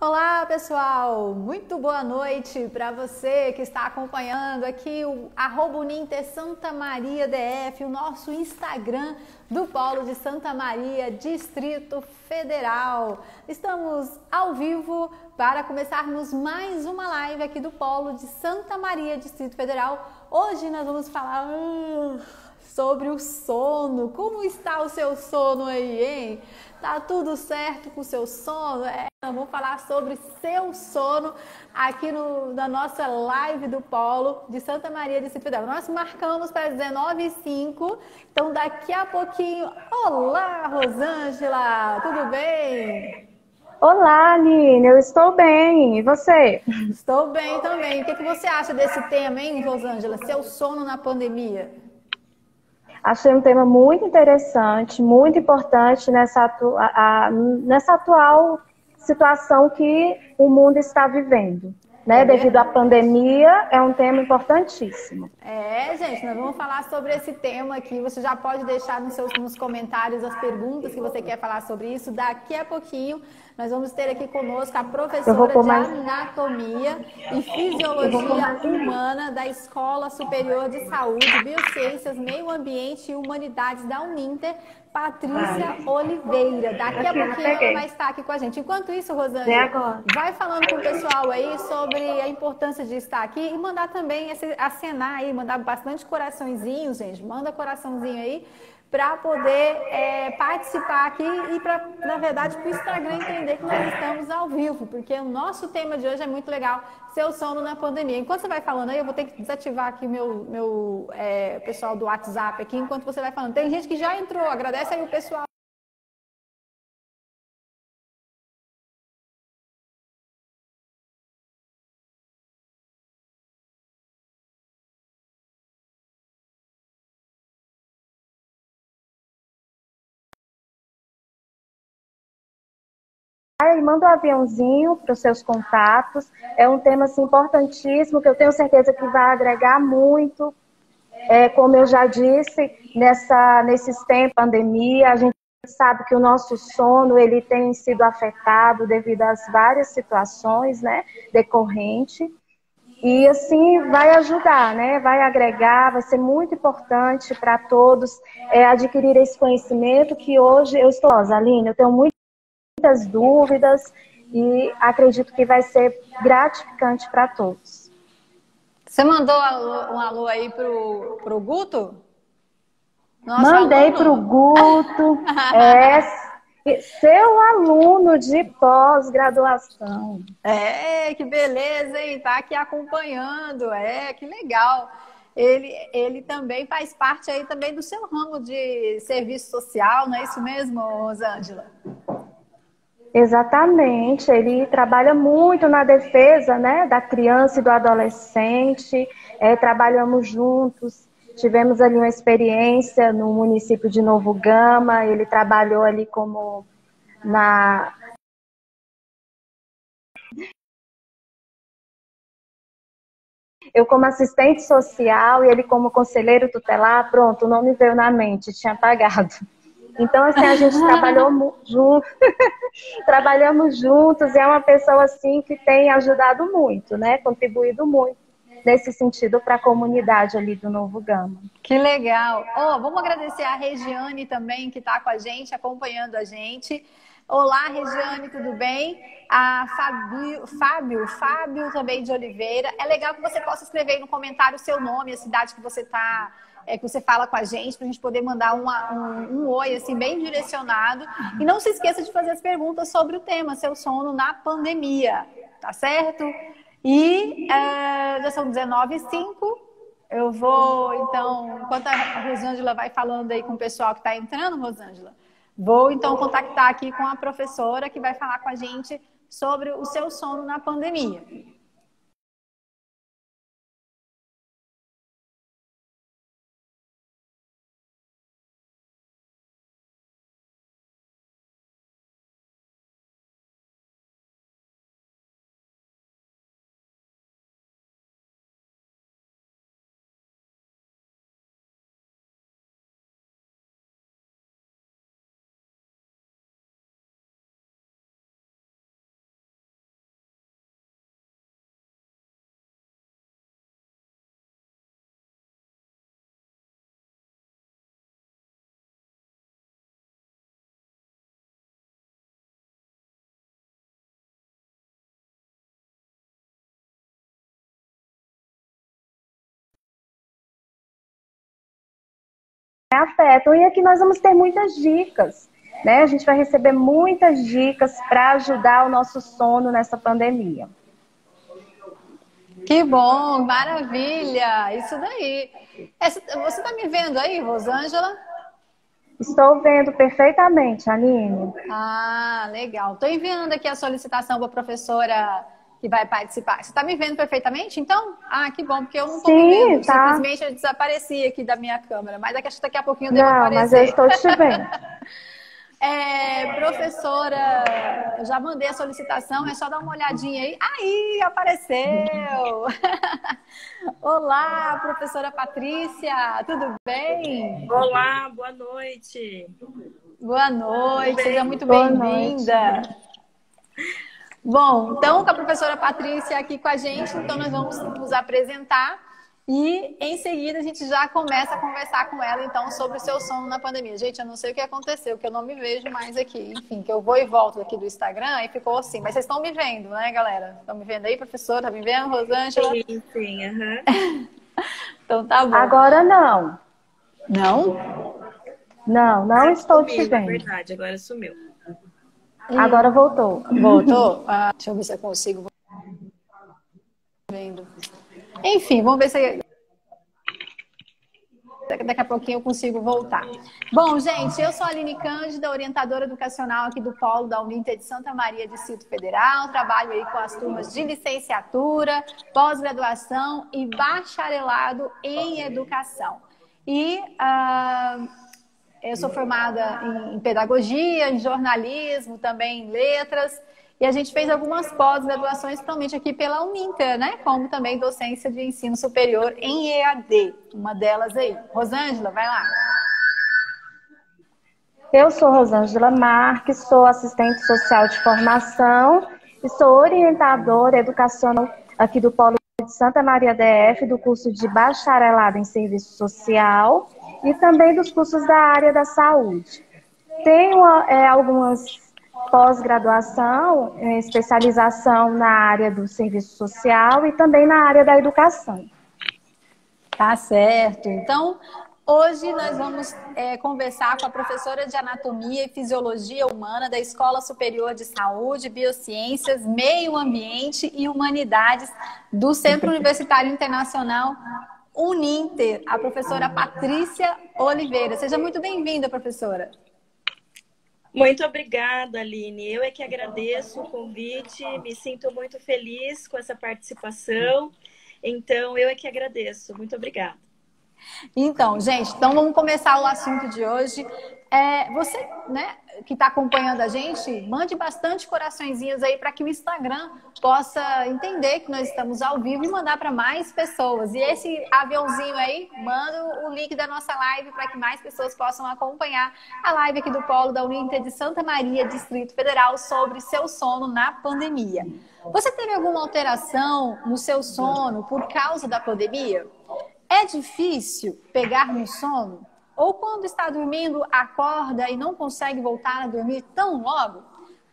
Olá, pessoal! Muito boa noite para você que está acompanhando aqui o @Uninter Santa Maria DF, o nosso Instagram do Polo de Santa Maria, Distrito Federal. Estamos ao vivo para começarmos mais uma live aqui do Polo de Santa Maria, Distrito Federal. Hoje nós vamos falar sobre o sono. Como está o seu sono aí, hein? Tá tudo certo com o seu sono? Nós vamos falar sobre seu sono aqui na nossa live do Polo de Santa Maria de Distrito Federal. Nós marcamos para 19h05, então daqui a pouquinho. Olá, Rosângela, tudo bem? Olá, Aline, eu estou bem, e você? Estou bem também. O que você acha desse tema, hein, Rosângela? Seu sono na pandemia? Achei um tema muito interessante, muito importante nessa atual situação que o mundo está vivendo, É né? Devido à verdade. pandemia, é um tema importantíssimo. Gente, nós vamos falar sobre esse tema aqui. Você já pode deixar nos comentários as perguntas que você quer falar sobre isso. Daqui a pouquinho, nós vamos ter aqui conosco a Eu vou professora pôr de mais, Anatomia e eu vou pôr Fisiologia mais um vídeo. Humana da Escola Superior de Saúde, Biociências, Meio Ambiente e Humanidades da Uninter, Patrícia Oliveira. Daqui a Aqui, já pouquinho ela vai peguei. estar aqui com a gente. Enquanto isso, Vem Rosângela, agora. vai falando com o pessoal aí sobre a importância de estar aqui e mandar também acenar aí, mandar bastante coraçõezinhos, gente. Manda coraçãozinho aí para poder participar aqui e para, na verdade, para o Instagram entender que nós estamos ao vivo, porque o nosso tema de hoje é muito legal, seu sono na pandemia. Enquanto você vai falando aí, eu vou ter que desativar aqui meu pessoal do WhatsApp aqui, enquanto você vai falando. Tem gente que já entrou, agradece aí o pessoal. Aí manda um aviãozinho para os seus contatos. É um tema assim, importantíssimo, que eu tenho certeza que vai agregar muito. Como eu já disse, nesses tempos de pandemia, a gente sabe que o nosso sono ele tem sido afetado devido às várias situações, né, decorrentes. E assim vai ajudar, né? Vai agregar, vai ser muito importante para todos adquirir esse conhecimento que hoje eu estou, Aline, eu tenho muitas dúvidas e acredito que vai ser gratificante para todos. Você mandou um alô aí pro Guto? Nosso Mandei para o aluno? Guto, seu aluno de pós-graduação. Que beleza, hein? Tá aqui acompanhando. Que legal. Ele também faz parte aí também do seu ramo de serviço social, não é isso mesmo, Rosângela? Exatamente, ele trabalha muito na defesa, né, da criança e do adolescente, trabalhamos juntos, tivemos ali uma experiência no município de Novo Gama, ele trabalhou ali como na... Eu como assistente social e ele como conselheiro tutelar, pronto, o nome veio na mente, tinha apagado. Então, assim, a gente trabalhou junto, trabalhamos juntos e é uma pessoa, assim, que tem ajudado muito, né? Contribuído muito nesse sentido para a comunidade ali do Novo Gama. Que legal. Vamos agradecer a Regiane também, que está com a gente, acompanhando a gente. Olá, Regiane, tudo bem? A Fábio também de Oliveira. É legal que você possa escrever aí no comentário o seu nome, a cidade que você está, que você fala com a gente, para a gente poder mandar um oi, assim, bem direcionado. E não se esqueça de fazer as perguntas sobre o tema, seu sono na pandemia, tá certo? E já são 19h05. Eu vou, então, enquanto a Rosângela vai falando aí com o pessoal que está entrando, Rosângela, vou então contactar aqui com a professora que vai falar com a gente sobre o seu sono na pandemia. afetam. E aqui nós vamos ter muitas dicas, né? A gente vai receber muitas dicas para ajudar o nosso sono nessa pandemia. Que bom, maravilha, isso daí. Você está me vendo aí, Rosângela? Estou vendo perfeitamente, Aline. Ah, legal. Estou enviando aqui a solicitação para a professora que vai participar. Você está me vendo perfeitamente, então? Ah, que bom, porque eu não estou me vendo. Tá. Simplesmente eu desapareci aqui da minha câmera. Mas daqui a pouquinho eu devo Não, aparecer. mas eu estou te vendo. Professora, eu já mandei a solicitação, é só dar uma olhadinha aí. Aí, apareceu! Olá, professora Patrícia, tudo bem? Olá, boa noite. Boa noite, seja muito bem-vinda. Bom, então com a professora Patrícia aqui com a gente, então nós vamos nos apresentar e em seguida a gente já começa a conversar com ela então sobre o seu sono na pandemia. Gente, eu não sei o que aconteceu, que eu não me vejo mais aqui. Enfim, que eu vou e volto aqui do Instagram e ficou assim. Mas vocês estão me vendo, né, galera? Estão me vendo aí, professora? Tá me vendo, Rosângela? Sim, Então tá bom. Agora não. Não? Não estou te vendo. Na verdade, agora sumiu. Agora voltou. Voltou? Ah, deixa eu ver se eu consigo. Vendo. Enfim, vamos ver se daqui a pouquinho eu consigo voltar. Bom, gente, eu sou a Aline Cândida, orientadora educacional aqui do Polo da Uninter de Santa Maria, Distrito Federal. Trabalho aí com as turmas de licenciatura, pós-graduação e bacharelado em educação. E eu sou formada em pedagogia, em jornalismo, também em letras. E a gente fez algumas pós-graduações, principalmente aqui pela Uninter, né? Como também docência de ensino superior em EAD. Uma delas aí. Rosângela, vai lá. Eu sou Rosângela Marques, sou assistente social de formação e sou orientadora educacional aqui do Polo de Santa Maria DF, do curso de bacharelado em serviço social e também dos cursos da área da saúde. Tenho algumas pós-graduação, especialização na área do serviço social e também na área da educação. Tá certo. Então, hoje nós vamos conversar com a professora de Anatomia e Fisiologia Humana da Escola Superior de Saúde, Biociências, Meio Ambiente e Humanidades do Centro Universitário Internacional Uninter, a professora Patrícia Oliveira. Seja muito bem-vinda, professora. Muito obrigada, Aline. Eu é que agradeço o convite, me sinto muito feliz com essa participação. Então, eu é que agradeço. Muito obrigada. Então, gente, vamos começar o assunto de hoje. Você, né, que está acompanhando a gente, mande bastante coraçõezinhos aí para que o Instagram possa entender que nós estamos ao vivo e mandar para mais pessoas. E esse aviãozinho aí, manda o link da nossa live para que mais pessoas possam acompanhar a live aqui do Polo da Uninter de Santa Maria, Distrito Federal, sobre seu sono na pandemia. Você teve alguma alteração no seu sono por causa da pandemia? É difícil pegar no sono? Ou quando está dormindo, acorda e não consegue voltar a dormir tão logo?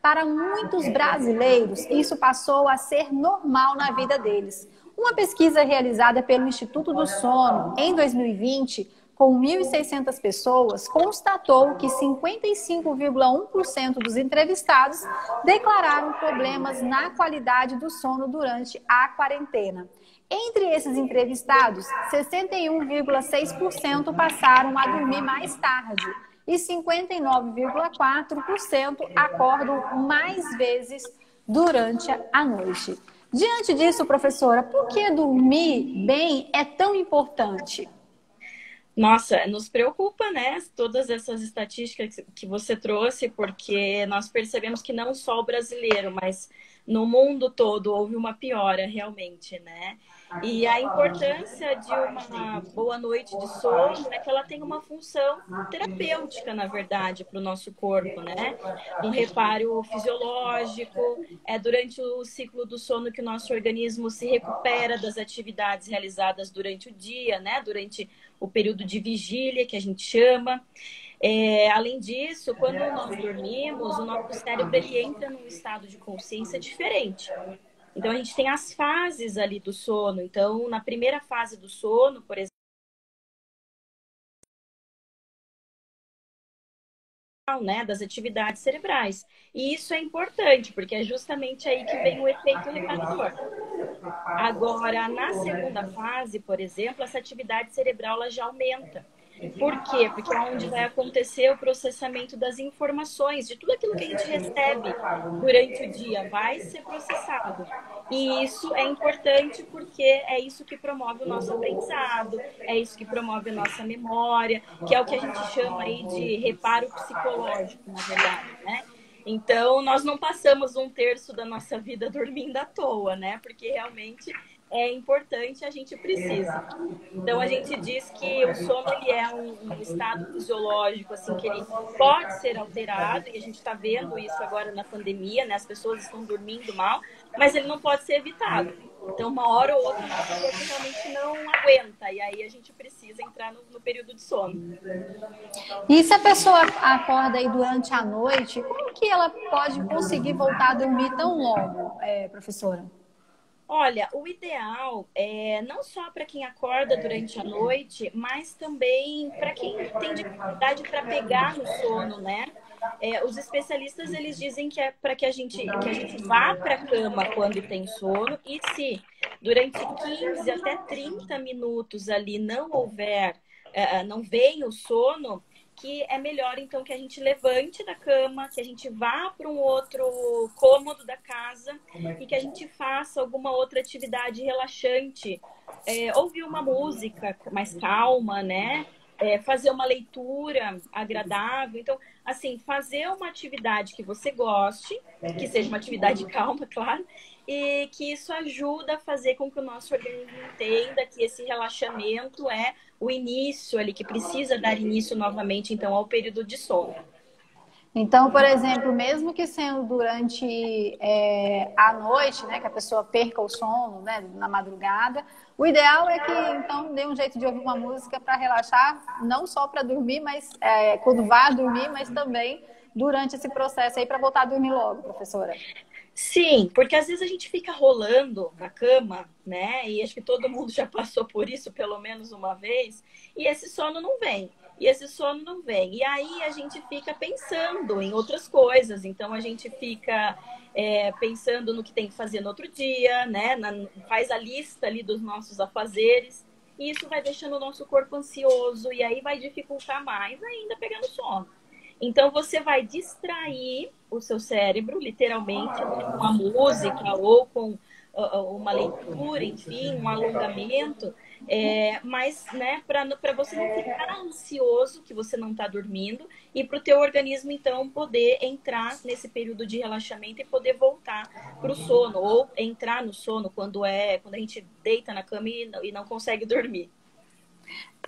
Para muitos brasileiros, isso passou a ser normal na vida deles. Uma pesquisa realizada pelo Instituto do Sono em 2020, com 1.600 pessoas, constatou que 55,1% dos entrevistados declararam problemas na qualidade do sono durante a quarentena. Entre esses entrevistados, 61,6% passaram a dormir mais tarde e 59,4% acordam mais vezes durante a noite. Diante disso, professora, por que dormir bem é tão importante? Nossa, nos preocupa, né? Todas essas estatísticas que você trouxe, porque nós percebemos que não só o brasileiro, mas no mundo todo houve uma piora realmente, né? E a importância de uma boa noite de sono é que ela tem uma função terapêutica, na verdade, para o nosso corpo, né? Um reparo fisiológico, é durante o ciclo do sono que o nosso organismo se recupera das atividades realizadas durante o dia, né? Durante o período de vigília, que a gente chama. Além disso, quando nós dormimos, o nosso cérebro ele entra num estado de consciência diferente. Então, a gente tem as fases ali do sono. Então, na primeira fase do sono, por exemplo, né, das atividades cerebrais. E isso é importante, porque é justamente aí que vem o efeito reparador. Agora, na segunda fase, por exemplo, essa atividade cerebral ela já aumenta. Por quê? Porque é onde vai acontecer o processamento das informações, de tudo aquilo que a gente recebe durante o dia, vai ser processado. E isso é importante porque é isso que promove o nosso aprendizado, é isso que promove a nossa memória, que é o que a gente chama aí de reparo psicológico, na verdade, né? Então, nós não passamos 1/3 da nossa vida dormindo à toa, né? Porque realmente é importante, a gente precisa. Então, a gente diz que o sono ele é um estado fisiológico, assim, que ele pode ser alterado, e a gente está vendo isso agora na pandemia, né? As pessoas estão dormindo mal, mas ele não pode ser evitado. Então, uma hora ou outra, nosso corpo realmente não aguenta, e aí a gente precisa entrar no período de sono. E se a pessoa acorda aí durante a noite, como que ela pode conseguir voltar a dormir tão logo, professora? Olha, o ideal é não só para quem acorda durante a noite, mas também para quem tem dificuldade para pegar no sono, né? Os especialistas eles dizem que é para que a gente vá para a cama quando tem sono, e se durante 15 até 30 minutos ali não houver, não vem o sono, que é melhor então que a gente levante da cama, que a gente vá para um outro cômodo da casa e que a gente faça alguma outra atividade relaxante, ouvir uma música mais calma, né? Fazer uma leitura agradável. Então, assim, fazer uma atividade que você goste, que seja uma atividade calma, claro, e que isso ajuda a fazer com que o nosso organismo entenda que esse relaxamento é o início ali, que precisa dar início novamente, então, ao período de sono. Então, por exemplo, mesmo que sendo durante a noite, né, que a pessoa perca o sono, né, na madrugada, o ideal é que, então, dê um jeito de ouvir uma música para relaxar, não só para dormir, mas quando vá dormir, mas também durante esse processo aí para voltar a dormir logo, professora. Sim, porque às vezes a gente fica rolando na cama, né? E acho que todo mundo já passou por isso pelo menos uma vez, e esse sono não vem. E esse sono não vem. E aí a gente fica pensando em outras coisas. Então a gente fica pensando no que tem que fazer no outro dia, né? Faz a lista ali dos nossos afazeres. E isso vai deixando o nosso corpo ansioso. E aí vai dificultar mais ainda pegar no sono. Então, você vai distrair o seu cérebro, literalmente, com uma música ou com uma leitura, enfim, um alongamento, mas, né, para você não ficar ansioso que você não está dormindo e para o teu organismo, então, poder entrar nesse período de relaxamento e poder voltar para o sono, ou entrar no sono quando a gente deita na cama e não consegue dormir.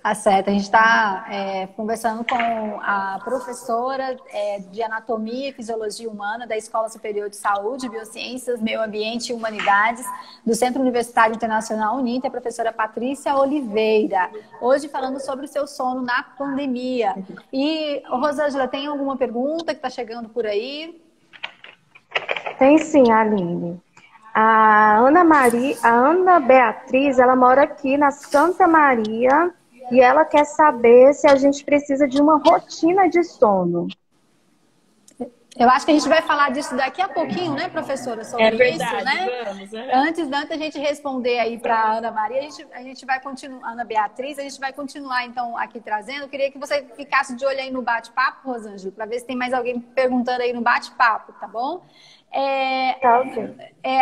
Tá certo, a gente está conversando com a professora de Anatomia e Fisiologia Humana da Escola Superior de Saúde, Biociências, Meio Ambiente e Humanidades do Centro Universitário Internacional Uninter, a professora Patrícia Oliveira. Hoje falando sobre o seu sono na pandemia. E, Rosângela, tem alguma pergunta que está chegando por aí? Tem sim, Aline. A Ana Beatriz, ela mora aqui na Santa Maria e ela quer saber se a gente precisa de uma rotina de sono. Eu acho que a gente vai falar disso daqui a pouquinho, né, professora? Sobre verdade, isso, né? Vamos. Antes da gente responder aí para a Ana Maria, a gente vai continuar, Ana Beatriz, a gente vai continuar então aqui trazendo. Eu queria que você ficasse de olho aí no bate-papo, Rosângela, para ver se tem mais alguém perguntando aí no bate-papo, tá bom? Tá, ok.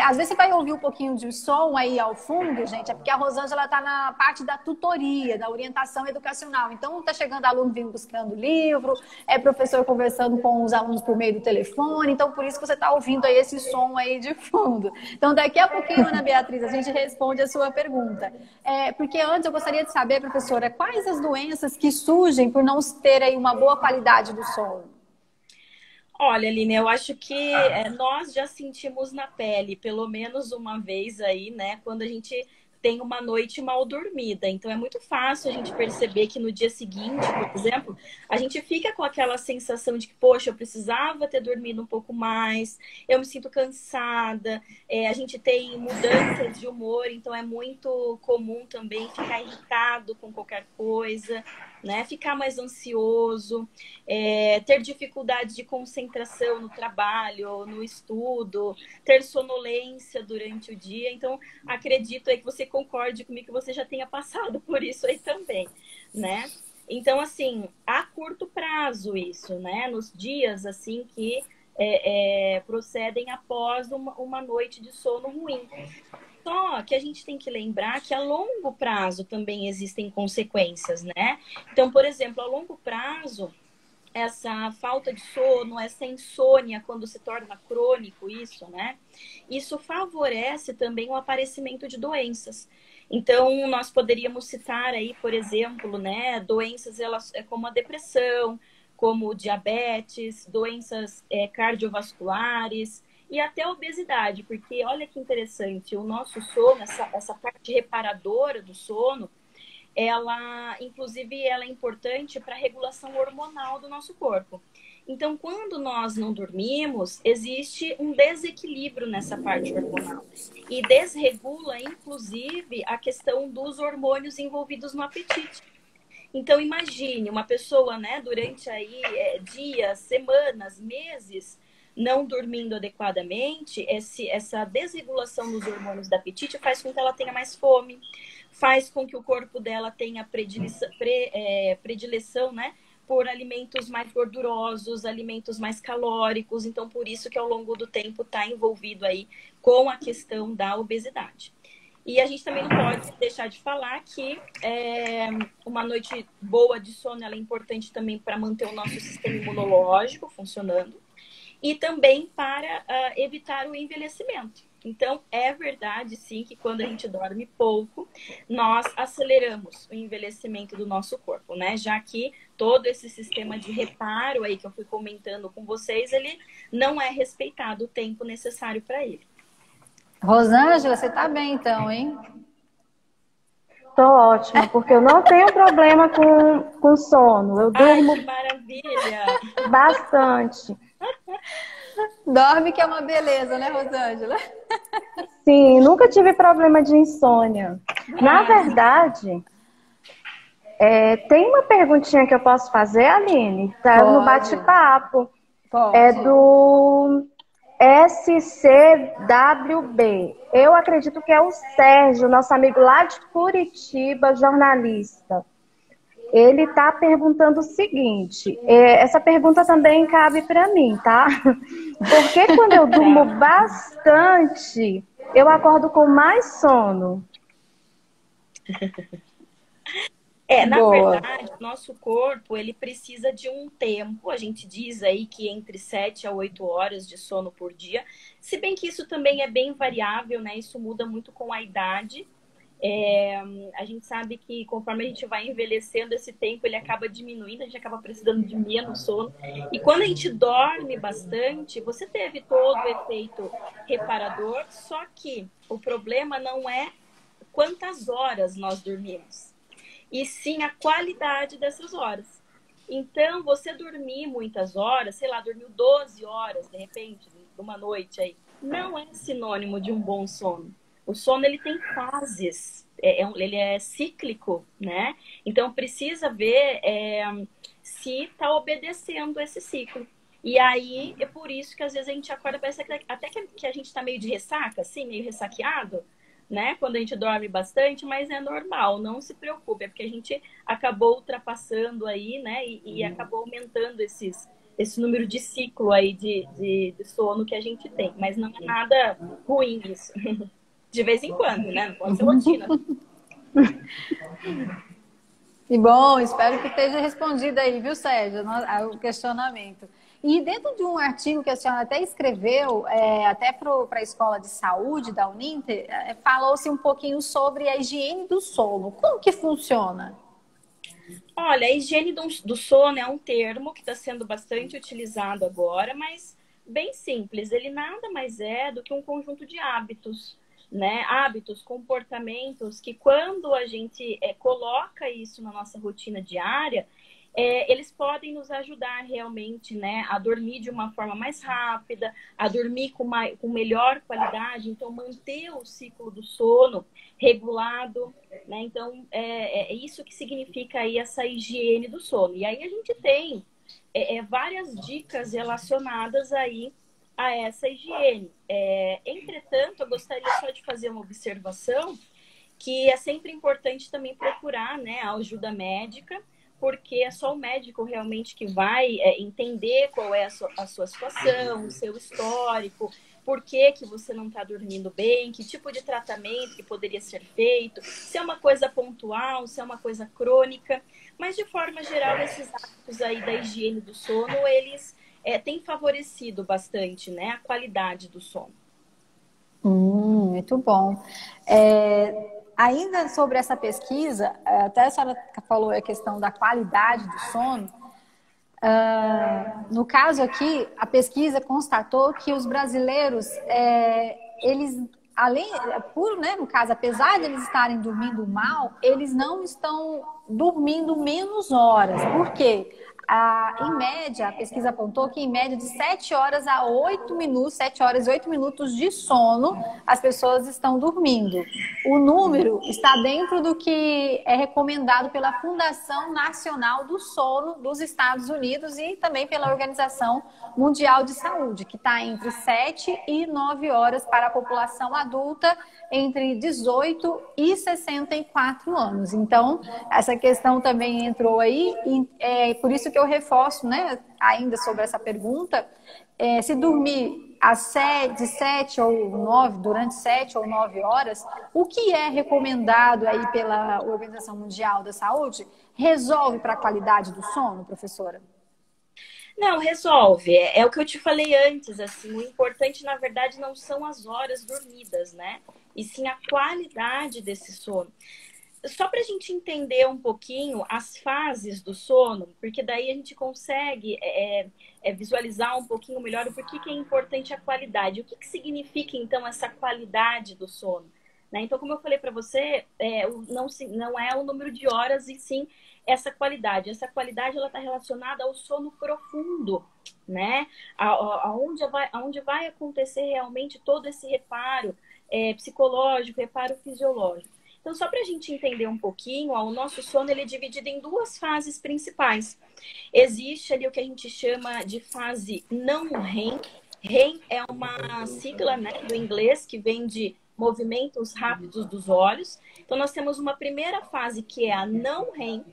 Às vezes você vai ouvir um pouquinho de som aí ao fundo, gente, é porque a Rosângela está na parte da tutoria, da orientação educacional. Então, está chegando aluno vindo buscando livro, professor conversando com os alunos por meio do telefone, então por isso que você está ouvindo aí esse som aí de fundo. Então, daqui a pouquinho, Ana Beatriz, a gente responde a sua pergunta. Porque antes eu gostaria de saber, professora, quais as doenças que surgem por não ter aí uma boa qualidade do sono? Olha, Aline, eu acho que nós já sentimos na pele, pelo menos uma vez aí, né? Quando a gente tem uma noite mal dormida. Então, é muito fácil a gente perceber que no dia seguinte, por exemplo, a gente fica com aquela sensação de que, poxa, eu precisava ter dormido um pouco mais, eu me sinto cansada, a gente tem mudanças de humor, então é muito comum também ficar irritado com qualquer coisa. né? Ficar mais ansioso, ter dificuldade de concentração no trabalho, no estudo, ter sonolência durante o dia. Então, acredito aí que você concorde comigo que você já tenha passado por isso aí também, né? Então, assim, a curto prazo isso, né? Nos dias, assim, que procedem após uma noite de sono ruim. Só que a gente tem que lembrar que a longo prazo também existem consequências, né? Então, por exemplo, a longo prazo, essa falta de sono, essa insônia, quando se torna crônico isso, né? Isso favorece também o aparecimento de doenças. Então, nós poderíamos citar aí, por exemplo, né, doenças como a depressão, como diabetes, doenças cardiovasculares e até a obesidade, porque olha que interessante, o nosso sono, essa parte reparadora do sono, ela, inclusive, ela é importante para a regulação hormonal do nosso corpo. Então, quando nós não dormimos, existe um desequilíbrio nessa parte hormonal. E desregula, inclusive, a questão dos hormônios envolvidos no apetite. Então, imagine uma pessoa, né, durante aí dias, semanas, meses, não dormindo adequadamente, essa desregulação dos hormônios do apetite faz com que ela tenha mais fome, faz com que o corpo dela tenha predileção, né, por alimentos mais gordurosos, alimentos mais calóricos. Então, por isso que ao longo do tempo está envolvido aí com a questão da obesidade. E a gente também não pode deixar de falar que uma noite boa de sono ela é importante também para manter o nosso sistema imunológico funcionando e também para evitar o envelhecimento. Então, é verdade, sim, que quando a gente dorme pouco, nós aceleramos o envelhecimento do nosso corpo, né? Já que todo esse sistema de reparo aí que eu fui comentando com vocês, ele não é respeitado o tempo necessário para ele. Rosângela, você tá bem então, hein? Tô ótima, porque eu não tenho problema com sono. Eu durmo. Ai, que maravilha! Bastante. Dorme que é uma beleza, né, Rosângela? Sim, nunca tive problema de insônia. Na verdade, tem uma perguntinha que eu posso fazer, Aline? Tá no bate-papo. É do SCWB. Eu acredito que é o Sérgio, nosso amigo lá de Curitiba, jornalista. Ele está perguntando o seguinte, essa pergunta também cabe para mim, tá? Porque quando eu durmo bastante, eu acordo com mais sono. Na verdade, o nosso corpo, ele precisa de um tempo, a gente diz aí que entre 7 a 8 horas de sono por dia, se bem que isso também é bem variável, né? Isso muda muito com a idade. A gente sabe que conforme a gente vai envelhecendo, esse tempo ele acaba diminuindo, a gente acaba precisando de menos sono. E quando a gente dorme bastante, você teve todo o efeito reparador, só que o problema não é quantas horas nós dormimos, e sim a qualidade dessas horas. Então, você dormir muitas horas, sei lá, dormiu 12 horas, de repente, numa noite aí, não é sinônimo de um bom sono. O sono, ele tem fases, ele é cíclico, né? Então, precisa ver se está obedecendo esse ciclo. E aí, é por isso que às vezes a gente acorda, parece até que a gente está meio de ressaca, assim, meio ressaqueado, né? Quando a gente dorme bastante, mas é normal, não se preocupe, é porque a gente acabou ultrapassando aí, né? E acabou aumentando esse número de ciclo aí de sono que a gente tem. Mas não é nada ruim isso. De vez em quando, né? Não pode ser rotina. E bom, espero que esteja respondido aí, viu, Sérgio, o questionamento. E dentro de um artigo que a senhora até escreveu, até para a Escola de Saúde da Uninter, falou-se um pouquinho sobre a higiene do sono. Como que funciona? Olha, a higiene do sono é um termo que está sendo bastante utilizado agora, mas bem simples. Ele nada mais é do que um conjunto de hábitos, né? Hábitos, comportamentos que quando a gente coloca isso na nossa rotina diária, eles podem nos ajudar realmente, né, a dormir de uma forma mais rápida, a dormir com melhor qualidade, então manter o ciclo do sono regulado, né? Então, é isso que significa aí essa higiene do sono. E aí a gente tem várias dicas relacionadas aí a essa higiene. Entretanto, eu gostaria só de fazer uma observação que é sempre importante também procurar, né, a ajuda médica, porque é só o médico realmente que vai entender qual é a sua situação, o seu histórico, por que você não está dormindo bem, que tipo de tratamento que poderia ser feito, se é uma coisa pontual, se é uma coisa crônica. Mas, de forma geral, esses hábitos aí da higiene do sono, eles têm favorecido bastante, né, a qualidade do sono. Muito bom. Ainda sobre essa pesquisa, até a senhora falou a questão da qualidade do sono. No caso aqui, a pesquisa constatou que os brasileiros, eles, né, no caso, apesar de eles estarem dormindo mal, eles não estão dormindo menos horas. Por quê? Em média, a pesquisa apontou que em média de 7 horas a 8 minutos, 7 horas e 8 minutos de sono, as pessoas estão dormindo. O número está dentro do que é recomendado pela Fundação Nacional do Sono dos Estados Unidos e também pela Organização Mundial de Saúde, que está entre 7 e 9 horas para a população adulta entre 18 e 64 anos. Então, essa questão também entrou aí, e por isso que eu reforço, né, ainda sobre essa pergunta, se dormir de 7 ou 9, durante 7 ou 9 horas, o que é recomendado aí pela Organização Mundial da Saúde, resolve para a qualidade do sono, professora? Não, resolve. É o que eu te falei antes, assim, o importante, na verdade, não são as horas dormidas, né? E sim a qualidade desse sono. Só para a gente entender um pouquinho as fases do sono, porque daí a gente consegue visualizar um pouquinho melhor o porquê que é importante a qualidade. O que significa, então, essa qualidade do sono? Né? Então, como eu falei para você, não é o número de horas, e sim essa qualidade. Essa qualidade ela está relacionada ao sono profundo, né? Aonde vai acontecer realmente todo esse reparo psicológico, reparo fisiológico. Então, só para a gente entender um pouquinho, o nosso sono ele é dividido em duas fases principais. Existe ali o que a gente chama de fase não REM. REM é uma sigla, né, do inglês que vem de movimentos rápidos dos olhos. Então, nós temos uma primeira fase que é a não REM,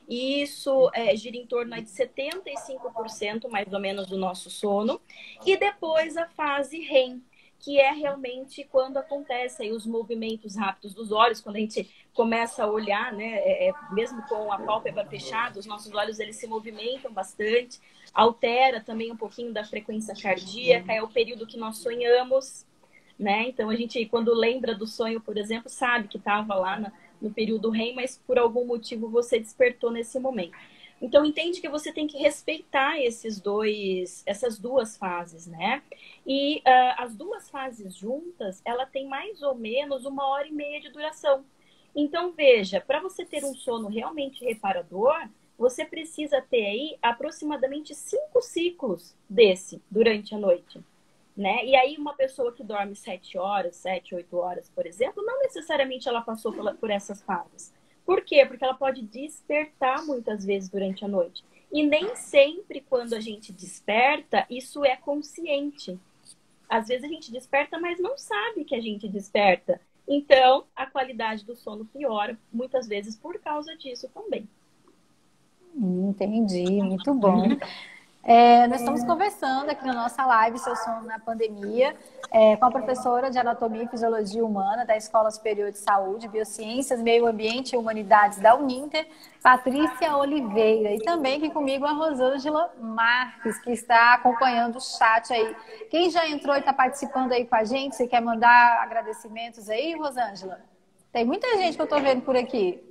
e isso gira em torno de 75% mais ou menos do nosso sono. E depois a fase REM, que é realmente quando acontecem os movimentos rápidos dos olhos, quando a gente começa a olhar, né, mesmo com a pálpebra fechada, os nossos olhos eles se movimentam bastante, altera também um pouquinho da frequência cardíaca, é o período que nós sonhamos, né? Então a gente, quando lembra do sonho, por exemplo, sabe que estava lá no período REM, mas por algum motivo você despertou nesse momento. Então, entende que você tem que respeitar essas duas fases, né? E as duas fases juntas, ela tem mais ou menos 1h30 de duração. Então, veja, para você ter um sono realmente reparador, você precisa ter aí aproximadamente 5 ciclos durante a noite, né? E aí, uma pessoa que dorme 7 horas, 7, 8 horas, por exemplo, não necessariamente ela passou por essas fases. Por quê? Porque ela pode despertar muitas vezes durante a noite. E nem sempre, quando a gente desperta, isso é consciente. Às vezes a gente desperta, mas não sabe que a gente desperta. Então, a qualidade do sono piora, muitas vezes por causa disso também. Entendi, muito bom. Nós estamos conversando aqui na nossa live Seu Sono na Pandemia com a professora de Anatomia e Fisiologia Humana da Escola Superior de Saúde, Biociências, Meio Ambiente e Humanidades da Uninter, Patrícia Oliveira. E também aqui comigo a Rosângela Marques, que está acompanhando o chat aí. Quem já entrou e está participando aí com a gente, você quer mandar agradecimentos aí, Rosângela? Tem muita gente que eu estou vendo por aqui.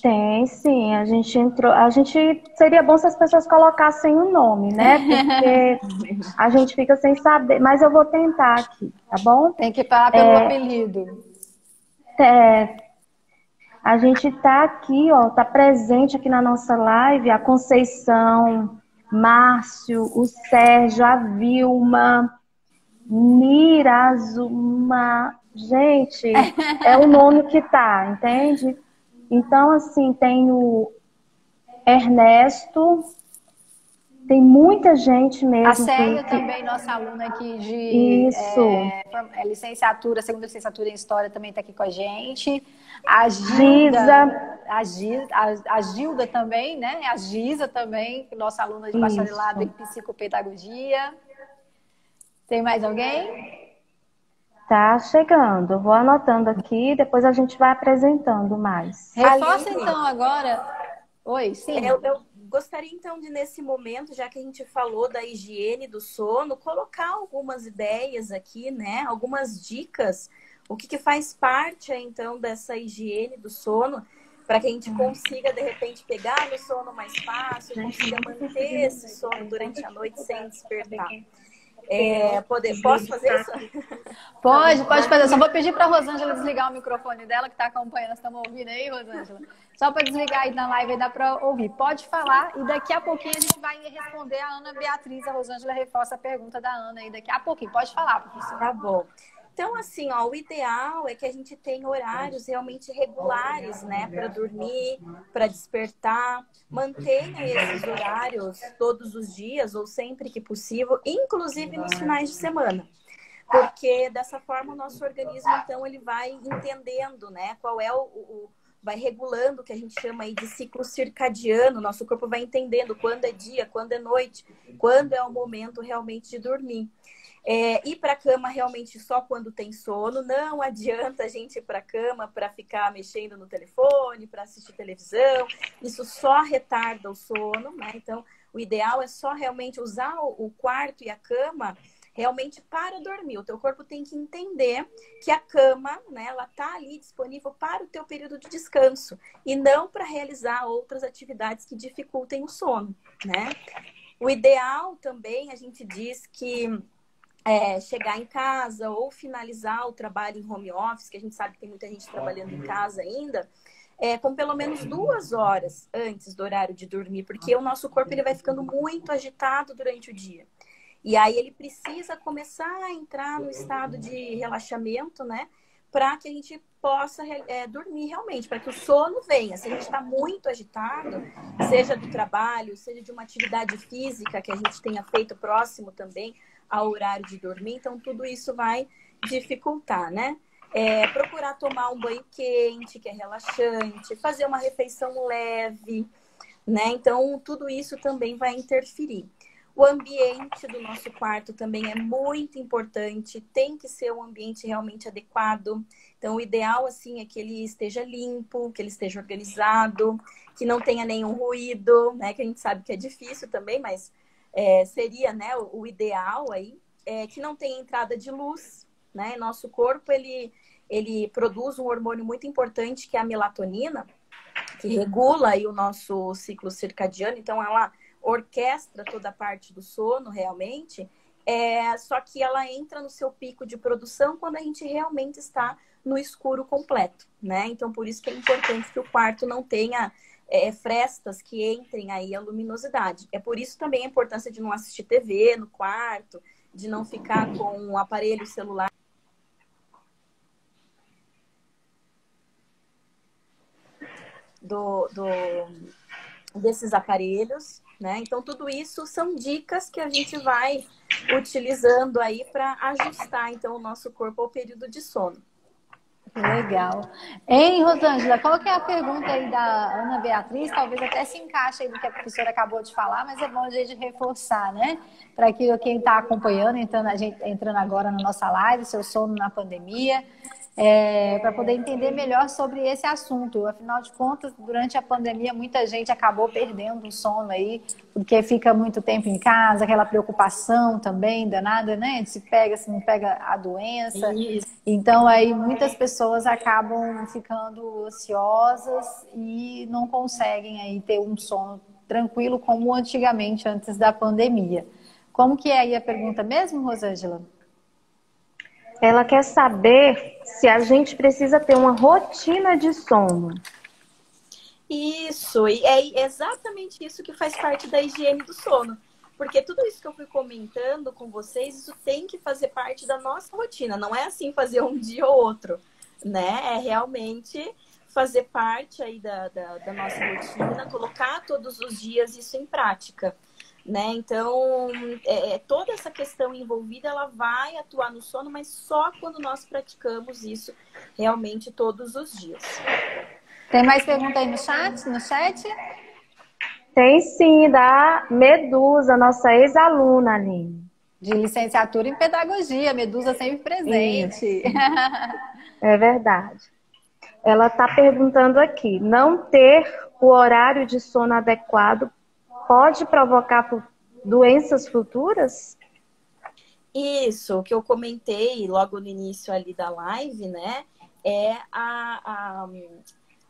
Tem, sim. A gente entrou. Seria bom se as pessoas colocassem o nome, né? Porque a gente fica sem saber. Mas eu vou tentar aqui, tá bom? Tem que falar pelo apelido. A gente está aqui, ó, tá presente aqui na nossa live, a Conceição, Márcio, o Sérgio, a Vilma, Mirazuma. Gente, é o nome que tá, entende? Então, assim, tem o Ernesto, tem muita gente mesmo. A Célia também, nossa aluna aqui de licenciatura, segunda licenciatura em História, também está aqui com a gente. A Gilda, a Gilda também, né? A Giza também, nossa aluna de bacharelado em Psicopedagogia. Tem mais alguém? Tá chegando. Vou anotando aqui, depois a gente vai apresentando mais. Reforça então agora. Oi, sim. Eu gostaria então de, nesse momento, já que a gente falou da higiene do sono, colocar algumas ideias aqui, né? Algumas dicas, o que faz parte então dessa higiene do sono, para que a gente consiga, de repente, pegar no sono mais fácil, consiga manter esse sono durante a noite sem despertar. Posso fazer isso? Pode fazer. Só vou pedir para a Rosângela desligar o microfone dela, que está acompanhando. Estamos ouvindo aí, Rosângela? Só para desligar aí na live, aí dá para ouvir. Pode falar e daqui a pouquinho a gente vai responder a Ana Beatriz. A Rosângela reforça a pergunta da Ana aí daqui a pouquinho. Pode falar, professora. Tá bom. Então, assim, ó, o ideal é que a gente tenha horários realmente regulares, né? Para dormir, para despertar. Mantenha esses horários todos os dias ou sempre que possível, inclusive nos finais de semana. Porque dessa forma o nosso organismo, então, ele vai entendendo, né? Qual é vai regulando o que a gente chama aí de ciclo circadiano. Nosso corpo vai entendendo quando é dia, quando é noite, quando é o momento realmente de dormir. Ir para a cama realmente só quando tem sono. Não adianta a gente ir para a cama para ficar mexendo no telefone, para assistir televisão. Isso só retarda o sono, né? Então, o ideal é só realmente usar o quarto e a cama realmente para dormir. O teu corpo tem que entender que a cama, né, ela tá ali disponível para o teu período de descanso e não para realizar outras atividades que dificultem o sono, né? O ideal também, a gente diz que chegar em casa ou finalizar o trabalho em home office, que a gente sabe que tem muita gente trabalhando em casa ainda, com pelo menos 2 horas antes do horário de dormir, porque o nosso corpo ele vai ficando muito agitado durante o dia. E aí ele precisa começar a entrar no estado de relaxamento, né? Para que a gente possa dormir realmente, para que o sono venha. Se a gente está muito agitado, seja do trabalho, seja de uma atividade física que a gente tenha feito próximo também ao horário de dormir, então tudo isso vai dificultar, né? Procurar tomar um banho quente, que é relaxante, fazer uma refeição leve, né? Então tudo isso também vai interferir. O ambiente do nosso quarto também é muito importante, tem que ser um ambiente realmente adequado. Então, o ideal, assim, é que ele esteja limpo, que ele esteja organizado, que não tenha nenhum ruído, né? Que a gente sabe que é difícil também, mas seria, né, o ideal aí, que não tenha entrada de luz, né? Nosso corpo, ele produz um hormônio muito importante, que é a melatonina, que regula aí o nosso ciclo circadiano. Então, ela orquestra toda a parte do sono realmente, só que ela entra no seu pico de produção quando a gente realmente está no escuro completo, né? Então, por isso que é importante que o quarto não tenha frestas que entrem aí a luminosidade. É por isso também a importância de não assistir TV no quarto, de não ficar com o aparelho celular desses aparelhos, né? Então, tudo isso são dicas que a gente vai utilizando aí para ajustar, então, o nosso corpo ao período de sono. Legal. Hein, Rosângela, qual que é a pergunta aí da Ana Beatriz? Talvez até se encaixe aí no que a professora acabou de falar, mas é bom a gente reforçar, né? Para quem está acompanhando, entrando agora na nossa live, seu sono na pandemia, para poder entender melhor sobre esse assunto. Afinal de contas, durante a pandemia, muita gente acabou perdendo o sono aí, porque fica muito tempo em casa, aquela preocupação também danada, né? Se pega, se não pega a doença. Isso. Então, aí muitas pessoas acabam ficando ansiosas e não conseguem aí ter um sono tranquilo como antigamente, antes da pandemia. Como que é aí a pergunta mesmo, Rosângela? Ela quer saber se a gente precisa ter uma rotina de sono. Isso, e é exatamente isso que faz parte da higiene do sono. Porque tudo isso que eu fui comentando com vocês, isso tem que fazer parte da nossa rotina. Não é assim fazer um dia ou outro, né? É realmente fazer parte aí da nossa rotina, colocar todos os dias isso em prática, né? Então, toda essa questão envolvida, ela vai atuar no sono, mas só quando nós praticamos isso realmente todos os dias. Tem mais pergunta aí no chat? Tem sim, da Medusa, nossa ex-aluna, Aline. De licenciatura em pedagogia, Medusa sempre presente. Isso. É verdade. Ela está perguntando aqui, não ter o horário de sono adequado pode provocar doenças futuras? Isso, o que eu comentei logo no início ali da live, né? É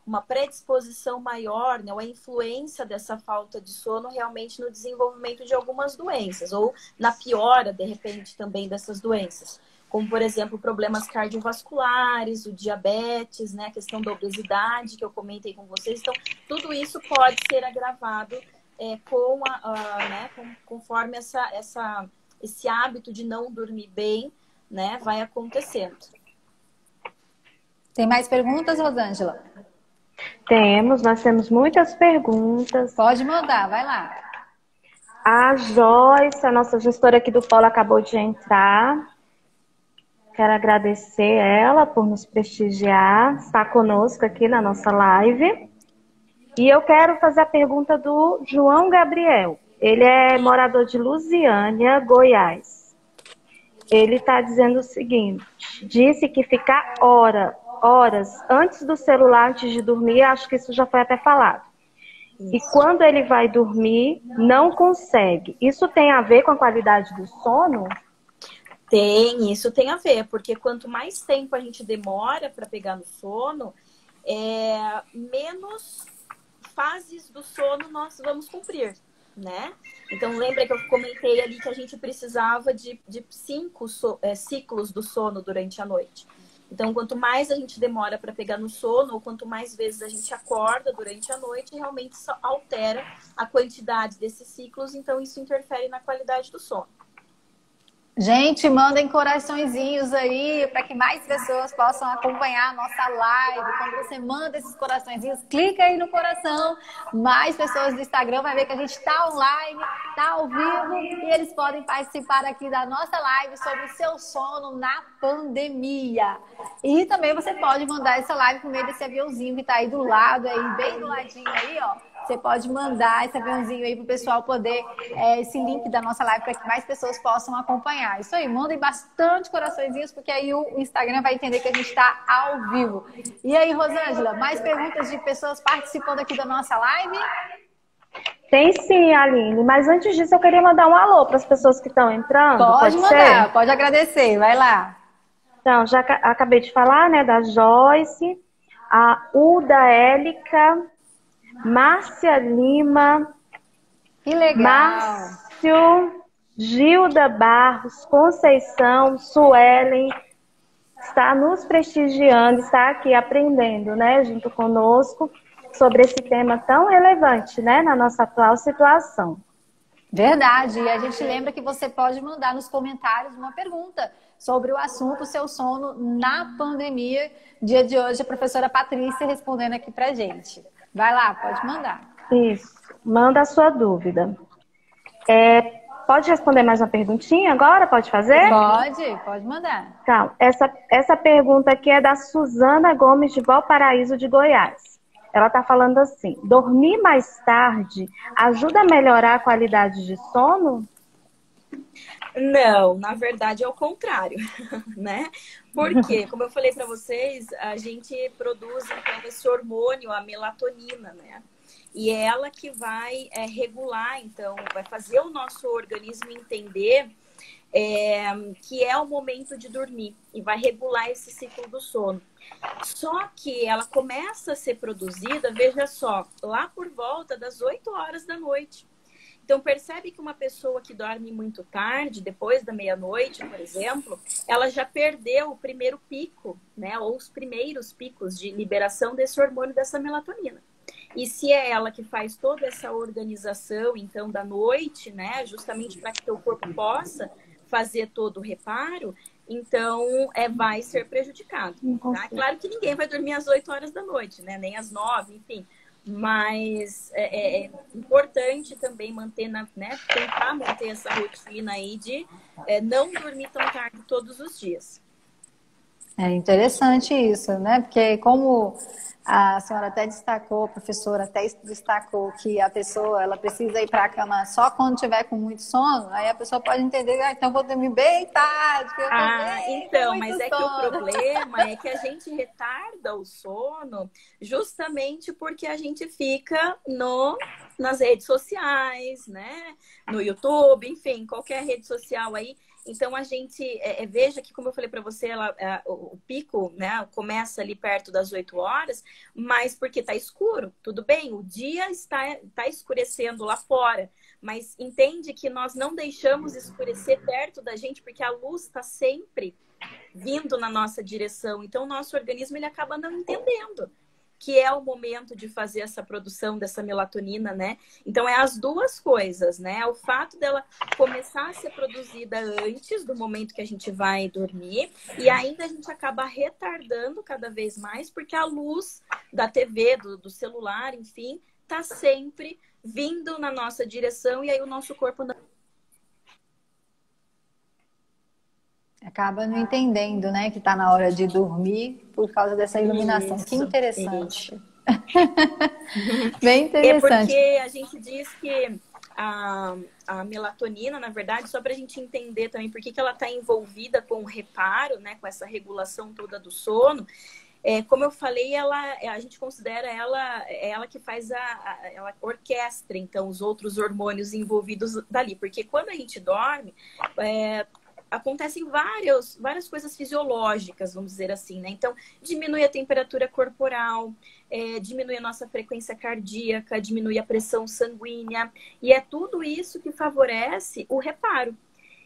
uma predisposição maior, né, ou a influência dessa falta de sono realmente no desenvolvimento de algumas doenças, ou na piora, de repente, também dessas doenças. Como, por exemplo, problemas cardiovasculares, o diabetes, né, a questão da obesidade, que eu comentei com vocês. Então, tudo isso pode ser agravado conforme esse hábito de não dormir bem, né, vai acontecendo. Tem mais perguntas, Rosângela? Nós temos muitas perguntas. Pode mandar, vai lá. A Joyce, a nossa gestora aqui do Polo, acabou de entrar. Quero agradecer ela por nos prestigiar, estar conosco aqui na nossa live. E eu quero fazer a pergunta do João Gabriel. Ele é morador de Lusiânia, Goiás. Ele está dizendo o seguinte, disse que ficar horas antes do celular, antes de dormir, acho que isso já foi até falado. Isso. E quando ele vai dormir, não consegue. Isso tem a ver com a qualidade do sono? Isso tem a ver, porque quanto mais tempo a gente demora para pegar no sono, menos fases do sono nós vamos cumprir, né? Então, lembra que eu comentei ali que a gente precisava de 5 ciclos do sono durante a noite. Então, quanto mais a gente demora para pegar no sono, ou quanto mais vezes a gente acorda durante a noite, realmente isso altera a quantidade desses ciclos, então isso interfere na qualidade do sono. Gente, mandem coraçõezinhos aí para que mais pessoas possam acompanhar a nossa live. Quando você manda esses coraçõezinhos, clica aí no coração. Mais pessoas do Instagram vai ver que a gente está online, está ao vivo e eles podem participar aqui da nossa live sobre o seu sono na pandemia. E também você pode mandar essa live por meio desse aviãozinho que está aí do lado, aí, bem do ladinho aí, ó. Você pode mandar esse aviãozinho aí para o pessoal poder, esse link da nossa live para que mais pessoas possam acompanhar. Isso aí, mandem bastante coraçõezinhos, porque aí o Instagram vai entender que a gente está ao vivo. E aí, Rosângela, mais perguntas de pessoas participando aqui da nossa live? Tem sim, Aline, mas antes disso eu queria mandar um alô para as pessoas que estão entrando. Pode mandar, ser? Pode agradecer, vai lá. Então, já acabei de falar, né, da Joyce, a Uda Élica, Márcia Lima, que legal. Márcio, Gilda Barros, Conceição, Suelen, está nos prestigiando, está aqui aprendendo, né, junto conosco, sobre esse tema tão relevante, né, na nossa atual situação. Verdade, e a gente lembra que você pode mandar nos comentários uma pergunta sobre o assunto seu sono na pandemia. Dia de hoje, a professora Patrícia respondendo aqui pra gente. Vai lá, pode mandar. Isso, manda a sua dúvida. Pode responder mais uma perguntinha agora? Pode fazer? Pode mandar. Então, essa pergunta aqui é da Suzana Gomes de Valparaíso de Goiás. Ela está falando assim, dormir mais tarde ajuda a melhorar a qualidade de sono? Não, na verdade é o contrário, né? Porque, como eu falei para vocês, a gente produz então esse hormônio, a melatonina, né? E é ela que vai regular, então, vai fazer o nosso organismo entender que é o momento de dormir e vai regular esse ciclo do sono. Só que ela começa a ser produzida, veja só, lá por volta das 8 horas da noite. Então, percebe que uma pessoa que dorme muito tarde, depois da meia-noite, por exemplo, ela já perdeu o primeiro pico, né? Ou os primeiros picos de liberação desse hormônio, dessa melatonina. E se é ela que faz toda essa organização, então, da noite, né, justamente para que o corpo possa fazer todo o reparo, então vai ser prejudicado. Tá? Claro que ninguém vai dormir às 8 horas da noite, né, nem às 9, enfim. Mas é importante também manter, né, tentar manter essa rotina aí de não dormir tão tarde todos os dias. É interessante isso, né? Porque como a senhora até destacou, a professora até destacou que a pessoa ela precisa ir para a cama só quando tiver com muito sono, aí a pessoa pode entender, então vou dormir bem tarde. Então, mas é que o problema é que a gente retarda o sono justamente porque a gente fica nas redes sociais, né? No YouTube, enfim, qualquer rede social aí. Então, a gente veja que, como eu falei para você, o pico, né, começa ali perto das 8 horas, mas porque está escuro, tudo bem, o dia está escurecendo lá fora, mas entende que nós não deixamos escurecer perto da gente, porque a luz está sempre vindo na nossa direção. Então, o nosso organismo ele acaba não entendendo que é o momento de fazer essa produção dessa melatonina, né? Então, é as duas coisas, né? O fato dela começar a ser produzida antes do momento que a gente vai dormir e ainda a gente acaba retardando cada vez mais porque a luz da TV, do celular, enfim, tá sempre vindo na nossa direção e aí o nosso corpo não... Acaba não entendendo, né, que está na hora de dormir por causa dessa iluminação. Isso, que interessante. Bem interessante. É porque a gente diz que a melatonina, na verdade, só para a gente entender também por que ela está envolvida com o reparo, né, com essa regulação toda do sono. Como eu falei, a gente considera ela que faz ela orquestra, então, os outros hormônios envolvidos dali. Porque quando a gente dorme... acontecem várias coisas fisiológicas, vamos dizer assim, né? Então, diminui a temperatura corporal, diminui a nossa frequência cardíaca, diminui a pressão sanguínea, e é tudo isso que favorece o reparo.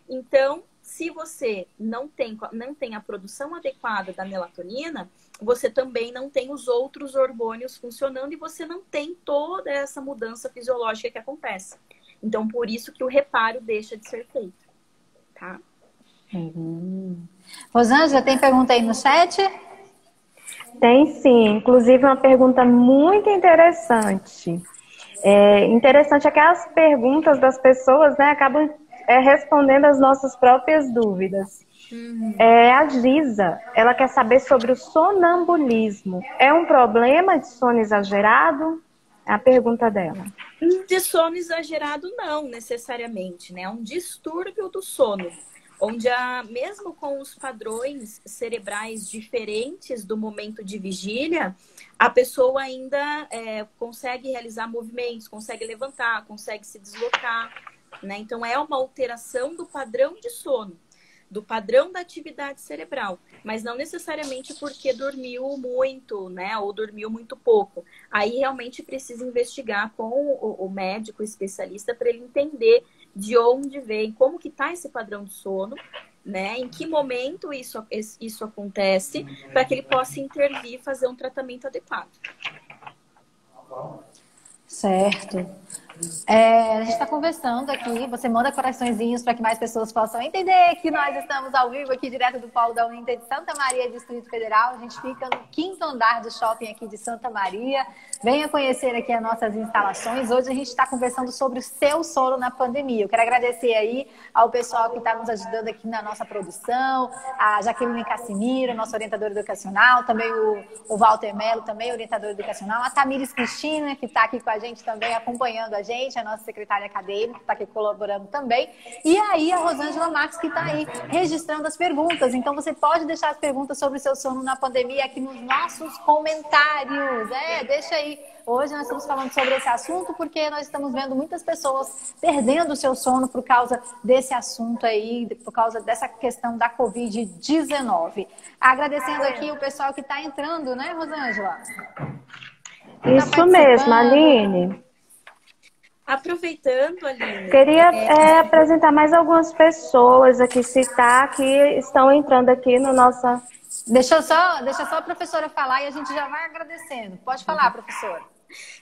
Então, se você não tem a produção adequada da melatonina, você também não tem os outros hormônios funcionando e você não tem toda essa mudança fisiológica que acontece. Então, por isso que o reparo deixa de ser feito, tá? Rosângela, tem pergunta aí no chat? Tem sim, inclusive uma pergunta muito interessante. Interessante é que as perguntas das pessoas, né, acabam respondendo as nossas próprias dúvidas. A Giza, ela quer saber sobre o sonambulismo. É um problema de sono exagerado? É a pergunta dela. De sono exagerado não, necessariamente, né? É um distúrbio do sono. Onde, mesmo com os padrões cerebrais diferentes do momento de vigília, a pessoa ainda consegue realizar movimentos, consegue levantar, consegue se deslocar, né? Então, é uma alteração do padrão de sono, do padrão da atividade cerebral, mas não necessariamente porque dormiu muito, né? Ou dormiu muito pouco. Aí, realmente, precisa investigar com o médico especialista para ele entender de onde vem, como que está esse padrão de sono, né? Em que momento isso acontece, para que ele possa intervir e fazer um tratamento adequado. Certo. A gente está conversando aqui, você manda coraçõezinhos para que mais pessoas possam entender que nós estamos ao vivo aqui direto do Polo da Uninter de Santa Maria, Distrito Federal. A gente fica no 5º andar do shopping aqui de Santa Maria. Venha conhecer aqui as nossas instalações. Hoje a gente está conversando sobre o seu sono na pandemia. Eu quero agradecer aí ao pessoal que está nos ajudando aqui na nossa produção, a Jaqueline Cassimiro, nossa orientadora educacional, também o Walter Melo, também orientador educacional, a Tamires Cristina, que está aqui com a gente também, acompanhando a gente, a nossa secretária acadêmica, que está aqui colaborando também. E aí a Rosângela Marques, que está aí registrando as perguntas. Então você pode deixar as perguntas sobre o seu sono na pandemia aqui nos nossos comentários. Deixa aí. Hoje nós estamos falando sobre esse assunto porque nós estamos vendo muitas pessoas perdendo o seu sono por causa desse assunto aí, por causa dessa questão da Covid-19. Agradecendo aqui o pessoal que está entrando, né, Rosângela? Isso mesmo, Aline. Aproveitando, Aline... Queria apresentar mais algumas pessoas aqui, citar, que estão entrando aqui no nosso... Deixa só a professora falar e a gente já vai agradecendo. Pode falar, professora.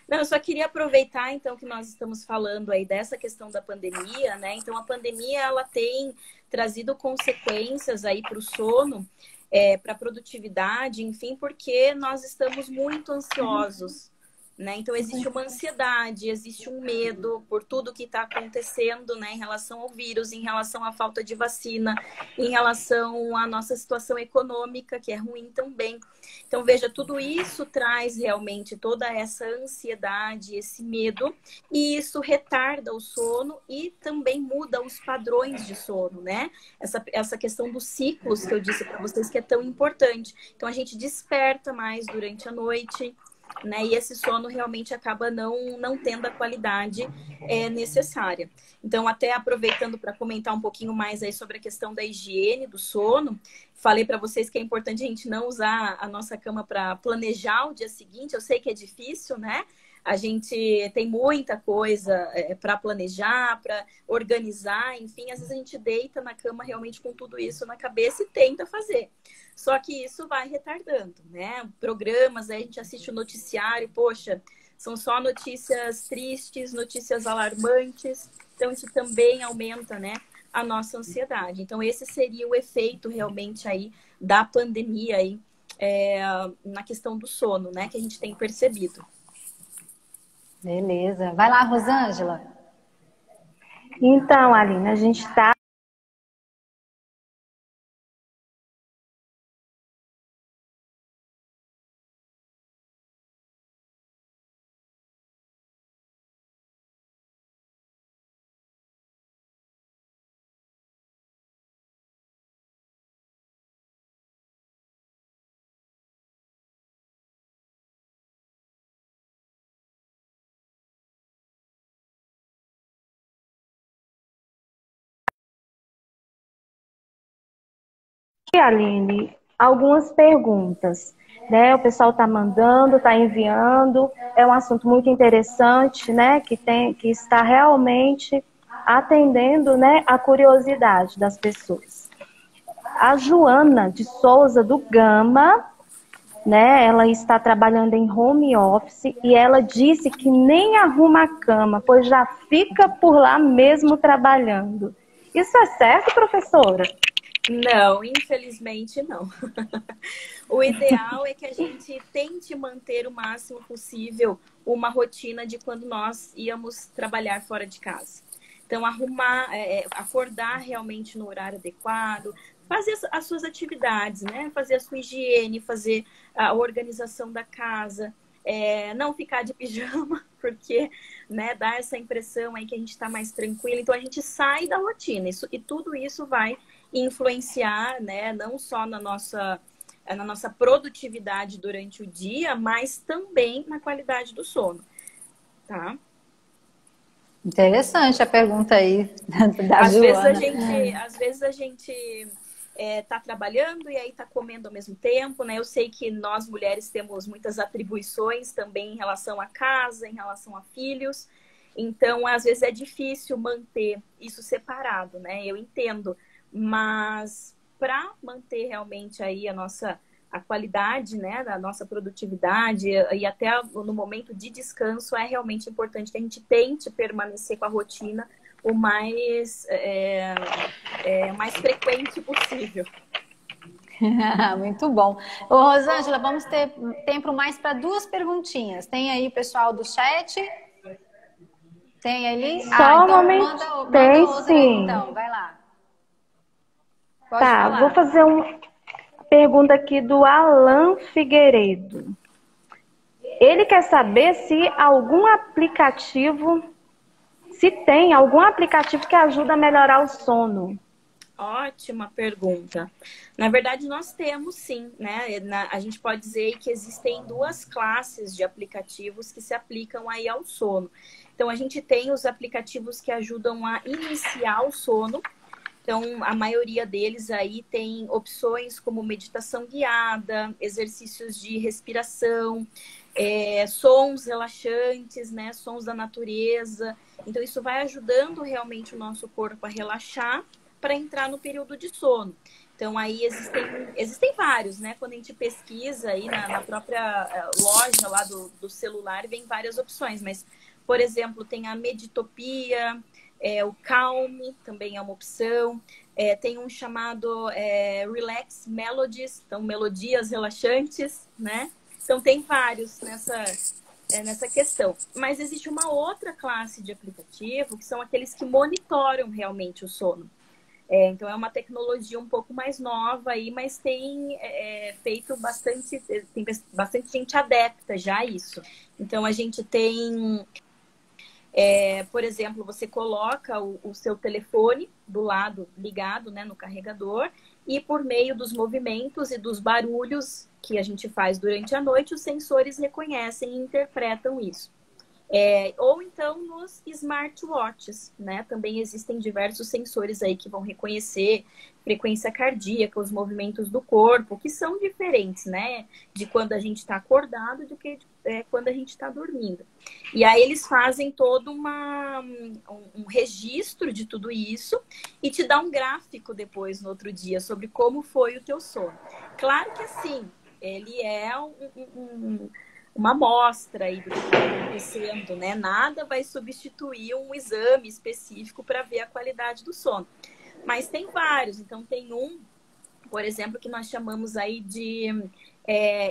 Não, eu só queria aproveitar, então, que nós estamos falando aí dessa questão da pandemia, né? Então, a pandemia, ela tem trazido consequências aí para o sono, para a produtividade, enfim, porque nós estamos muito ansiosos, né? Então, existe uma ansiedade, existe um medo por tudo que está acontecendo, né? Em relação ao vírus, em relação à falta de vacina, em relação à nossa situação econômica, que é ruim também. Então, veja, tudo isso traz realmente toda essa ansiedade, esse medo, e isso retarda o sono e também muda os padrões de sono, né? Essa questão dos ciclos que eu disse para vocês que é tão importante. Então, a gente desperta mais durante a noite, né? E esse sono realmente acaba não tendo a qualidade necessária. Então, até aproveitando para comentar um pouquinho mais aí sobre a questão da higiene do sono, falei para vocês que é importante a gente não usar a nossa cama para planejar o dia seguinte. Eu sei que é difícil, né? A gente tem muita coisa para planejar, para organizar, enfim, às vezes a gente deita na cama realmente com tudo isso na cabeça e tenta fazer. Só que isso vai retardando, né? Programas, aí a gente assiste o noticiário, poxa, são só notícias tristes, notícias alarmantes, então isso também aumenta, né, a nossa ansiedade. Então esse seria o efeito realmente aí da pandemia aí, na questão do sono, né, que a gente tem percebido. Beleza. Vai lá, Rosângela. Então, Aline, a gente está Aline, algumas perguntas, né? O pessoal está mandando, está enviando. É um assunto muito interessante, né? Que está realmente atendendo, né, a curiosidade das pessoas. A Joana de Souza do Gama, né? Ela está trabalhando em home office e ela disse que nem arruma a cama, pois já fica por lá mesmo trabalhando. Isso é certo, professora? Não, infelizmente não. O ideal é que a gente tente manter o máximo possível uma rotina de quando nós íamos trabalhar fora de casa. Então, acordar realmente no horário adequado, fazer as suas atividades, né? Fazer a sua higiene, fazer a organização da casa, não ficar de pijama, porque, né, dá essa impressão aí que a gente está mais tranquilo. Então, a gente sai da rotina. E tudo isso vai influenciar, né, não só na nossa produtividade durante o dia, mas também na qualidade do sono, tá? Interessante a pergunta aí da Às Joana. Às vezes a gente tá trabalhando e aí tá comendo ao mesmo tempo, né? Eu sei que nós mulheres temos muitas atribuições também em relação à casa, em relação a filhos. Então, às vezes é difícil manter isso separado, né? Eu entendo. Mas para manter realmente aí a qualidade, né, da nossa produtividade e até no momento de descanso, é realmente importante que a gente tente permanecer com a rotina o mais frequente possível. Muito bom. Ô, Rosângela, vamos ter tempo mais para 2 perguntinhas. Tem aí o pessoal do chat? Tem ali? Só então manda tem outra sim. Aí, então, vai lá. Pode falar. Vou fazer uma pergunta aqui do Alan Figueiredo. Ele quer saber se tem algum aplicativo que ajuda a melhorar o sono. Ótima pergunta. Na verdade, nós temos sim, né? A gente pode dizer que existem 2 classes de aplicativos que se aplicam aí ao sono. Então, a gente tem os aplicativos que ajudam a iniciar o sono. Então, a maioria deles aí tem opções como meditação guiada, exercícios de respiração, sons relaxantes, né? Sons da natureza. Então, isso vai ajudando realmente o nosso corpo a relaxar para entrar no período de sono. Então, aí existem vários, né? Quando a gente pesquisa aí na própria loja lá do celular, vem várias opções. Mas, por exemplo, tem a Meditopia, o Calm também é uma opção. Tem um chamado Relax Melodies, então melodias relaxantes, né? Então, tem vários nessa questão. Mas existe uma outra classe de aplicativo, que são aqueles que monitoram realmente o sono. Então, é uma tecnologia um pouco mais nova aí, mas tem feito bastante, tem bastante gente adepta já a isso. Então, a gente tem, por exemplo, você coloca o seu telefone do lado ligado, né, no carregador, e por meio dos movimentos e dos barulhos que a gente faz durante a noite, os sensores reconhecem e interpretam isso. Ou então nos smartwatches, né? Também existem diversos sensores aí que vão reconhecer frequência cardíaca, os movimentos do corpo, que são diferentes, né? De quando a gente está acordado do que quando a gente está dormindo. E aí eles fazem todo um registro de tudo isso e te dá um gráfico depois, no outro dia, sobre como foi o teu sono. Claro que assim, ele é uma amostra aí do que está acontecendo, né? Nada vai substituir um exame específico para ver a qualidade do sono. Mas tem vários. Então, tem um, por exemplo, que nós chamamos aí de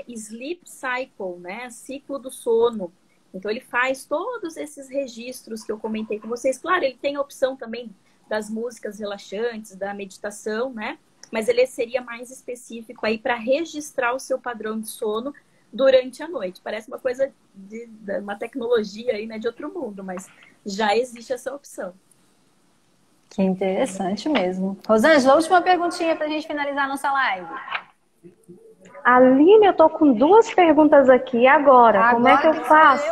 Sleep Cycle, né? Ciclo do sono. Então, ele faz todos esses registros que eu comentei com vocês. Claro, ele tem a opção também das músicas relaxantes, da meditação, né? Mas ele seria mais específico aí para registrar o seu padrão de sono durante a noite. Parece uma coisa de uma tecnologia aí, né, de outro mundo, mas já existe essa opção. Que interessante mesmo. Rosângela, última perguntinha para a gente finalizar a nossa live. Aline, eu tô com 2 perguntas aqui agora. Como é que eu faço?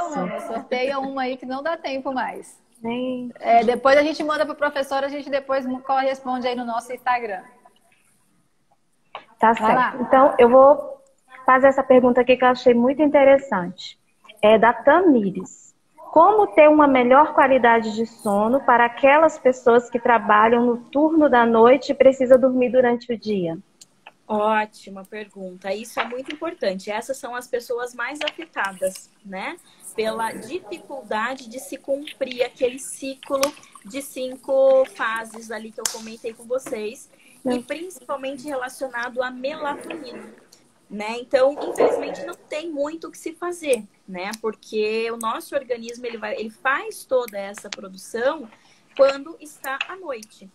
Sorteia uma aí que não dá tempo mais. Depois a gente manda para o professor, a gente depois corresponde aí no nosso Instagram. Tá certo. Então, eu vou fazer essa pergunta aqui que eu achei muito interessante. É da Tamires. Como ter uma melhor qualidade de sono para aquelas pessoas que trabalham no turno da noite e precisam dormir durante o dia? Ótima pergunta. Isso é muito importante. Essas são as pessoas mais afetadas, né? Pela dificuldade de se cumprir aquele ciclo de 5 fases ali que eu comentei com vocês. E principalmente relacionado à melatonina. Né? Então, infelizmente, não tem muito o que se fazer, né? Porque o nosso organismo ele faz toda essa produção quando está à noite.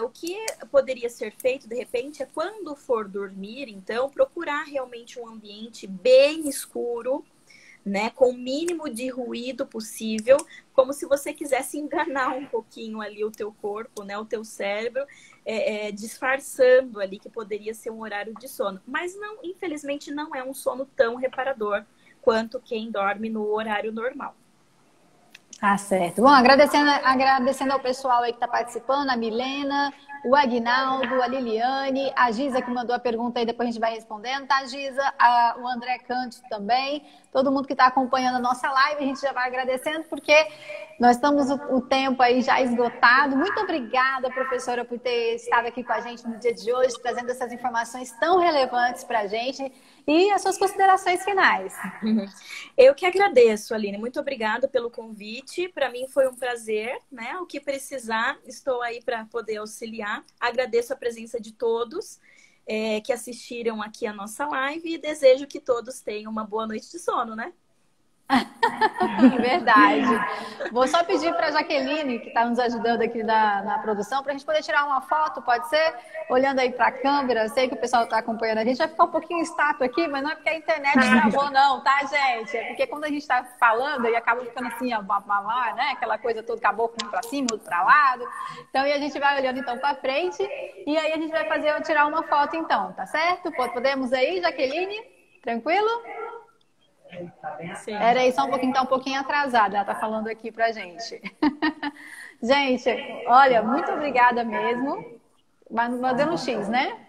O que poderia ser feito, de repente, é quando for dormir, então, procurar realmente um ambiente bem escuro, né? Com o mínimo de ruído possível, como se você quisesse enganar um pouquinho ali o teu corpo, né? O teu cérebro, disfarçando ali que poderia ser um horário de sono. Mas não, infelizmente não é um sono tão reparador quanto quem dorme no horário normal. Tá certo. Bom, agradecendo ao pessoal aí que está participando, a Milena, o Aguinaldo, a Liliane, a Giza que mandou a pergunta aí, depois a gente vai respondendo, tá, Giza? O André Cândido também, todo mundo que está acompanhando a nossa live, a gente já vai agradecendo, porque nós estamos o tempo aí já esgotado. Muito obrigada, professora, por ter estado aqui com a gente no dia de hoje, trazendo essas informações tão relevantes para a gente. E as suas considerações finais. Eu que agradeço, Aline. Muito obrigada pelo convite. Para mim foi um prazer, né? O que precisar, estou aí para poder auxiliar. Agradeço a presença de todos que assistiram aqui a nossa live e desejo que todos tenham uma boa noite de sono, né? Verdade. Vou só pedir para a Jaqueline, que está nos ajudando aqui na produção, para a gente poder tirar uma foto, pode ser? Olhando aí para a câmera, sei que o pessoal está acompanhando a gente, vai ficar um pouquinho estátua aqui, mas não é porque a internet travou não, tá, gente? É porque quando a gente está falando e acaba ficando assim, né? Aquela coisa toda, caboclo um para cima, outro para lado. Então, e a gente vai olhando então para frente e aí a gente vai tirar uma foto então, tá certo? Podemos aí, Jaqueline? Tranquilo? Sim. Era aí só um pouquinho, tá um pouquinho atrasada, ela tá falando aqui pra gente. Gente, olha, muito obrigada mesmo. Mas dando X, né?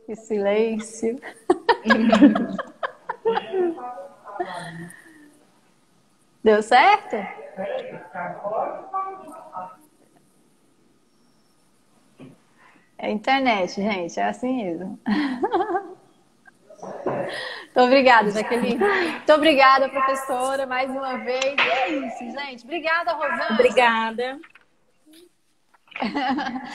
Que silêncio. Deu certo? É internet, gente, é assim mesmo. Muito obrigada, Jaqueline. Muito obrigada, professora, mais uma vez. E é isso, gente. Obrigada, Rosângela. Obrigada.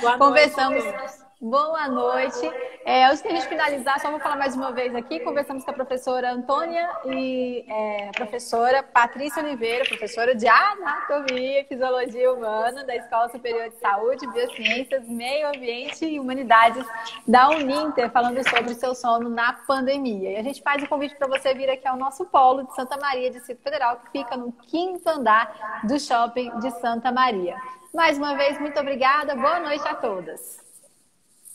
Boa Conversamos. noite. Boa noite. Antes de a gente finalizar, só vou falar mais uma vez aqui. Conversamos com a professora Antônia e a professora Patrícia Oliveira, professora de Anatomia e Fisiologia Humana da Escola Superior de Saúde, Biociências, Meio Ambiente e Humanidades da Uninter, falando sobre o seu sono na pandemia. E a gente faz o convite para você vir aqui ao nosso polo de Santa Maria, Distrito Federal, que fica no 5º andar do Shopping de Santa Maria. Mais uma vez, muito obrigada. Boa noite a todas.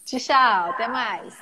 Tchau, até mais.